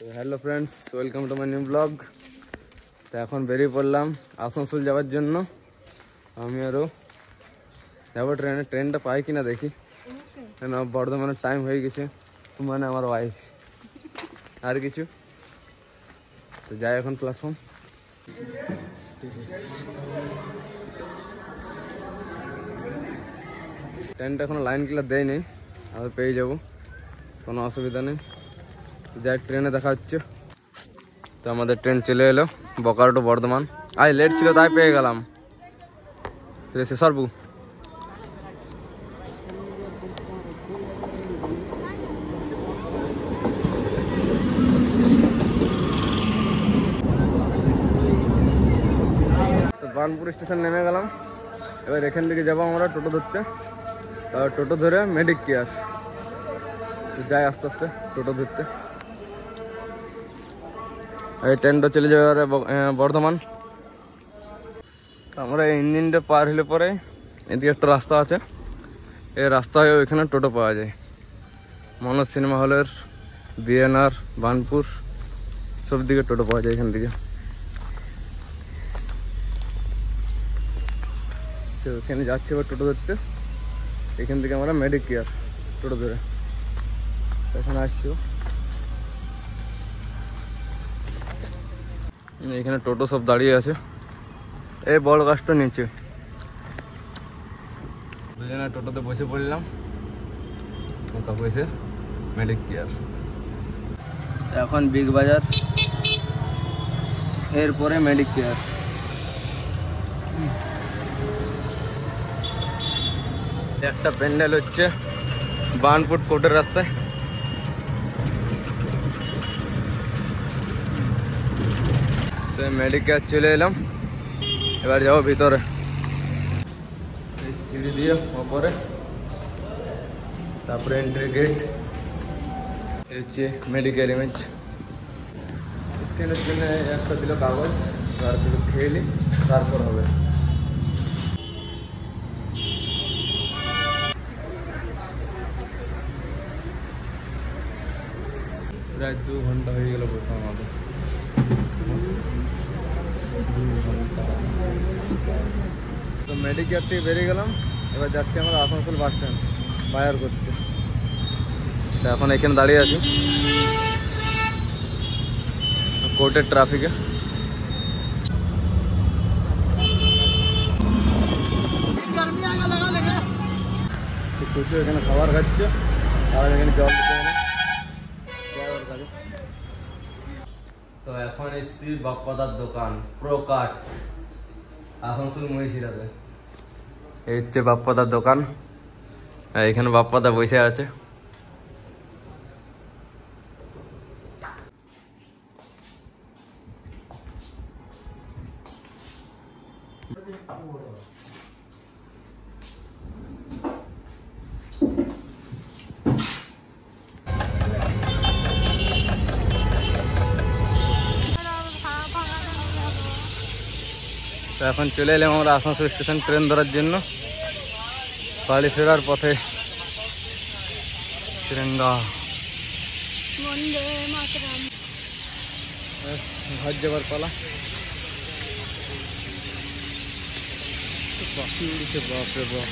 তো hello friends, welcome to my new blog. তো এখন বেরিয়ে পড়লাম আসানসোল যাওয়ার জন্য। আমি আরও যাবো ট্রেনটা পাই কিনা দেখি, কেন বর্ধমানের টাইম হয়ে গেছে। মানে আমার ওয়াইফ আর কিছু তো যাই এখন প্ল্যাটফর্ম। ট্রেনটা এখনো লাইন ক্লিয়ার দেয়নি, আমি পেয়ে যাবো, কোনো অসুবিধা নেই। যাই ট্রেনে দেখা হচ্ছে। তো আমাদের ট্রেন চলে এলো বকারো টু বর্ধমান। আজ লেট ছিল তাই পেয়ে গেলাম। সরবু তো বার্নপুর স্টেশন নেমে গেলাম। এবার এখান থেকে যাবো আমরা টোটো ধরতে। টোটো ধরে মেডিক কেয়ার যাই আস্তে আস্তে টোটো ধরতে। এই ট্রেনটা চলে যাবে বর্ধমান। আমরা ইঞ্জিনটা পার হলে পরে এদিকে একটা রাস্তা আছে, এই রাস্তা হয়ে ওইখানে টোটো পাওয়া যায়। মনোজ সিনেমা হলের, বিএনআর, বার্নপুর সব দিকে টোটো পাওয়া যায় এখান থেকে। ওখানে যাচ্ছি এবার টোটো ধরতে। এখান থেকে আমরা মেডিক কেয়ার টোটো ধরে এখানে আসছি। এখানে টোটো সব দাঁড়িয়ে আছে এই বড় গাছটা নিচে। দুজনে টোটোতে বসে পড়লাম, বসে মেডিক কেয়ার। এখন বিগ বাজার, এরপরে মেডিক কেয়ার। একটা প্যান্ডেল হচ্ছে বার্নপুর কোর্টের রাস্তায়। তো মেডিক কেয়ার চলে এলাম, এবার যাবো ভিতরে। এই সিঁড়ি দিয়ে ওপরে, তারপরে এন্ট্রি গেট। এই হচ্ছে মেডিকেল ইমেজ। স্ক্যানের জন্য একটা দিল কাগজ, আর কিছু খেয়ে নি, তারপর হবে। প্রায় 2 ঘন্টা হয়ে গেল বসে আমাদের। 2 ঘন্টা। তো মেডিকেয়ার থেকে বেরিয়ে গেলাম, এবার যাচ্ছি আমরা আসানসোল বাস স্ট্যান্ড বায়ার করতে। তো এখন এখানে দাঁড়িয়ে আছি কোর্টের ট্রাফিকে। কিছু এখানে খাবার খাচ্ছে, আর এখানে জল দিতে হবে। তো এখন এসছি বাপ্পাদার দোকান, প্রকাট, আসানসোল মহিষিরাতে। এই হচ্ছে বাপ্পাদার দোকান, এখানে বাপ্পাদা বসে আছে। তো এখন চলে এলাম আমরা আসানসোল স্টেশন ট্রেন ধরার জন্য। বাড়ি ফেরার পথে তিরঙ্গা ঘর যাবার পালা। পাখি উড়ছে, বাপরে বাপ।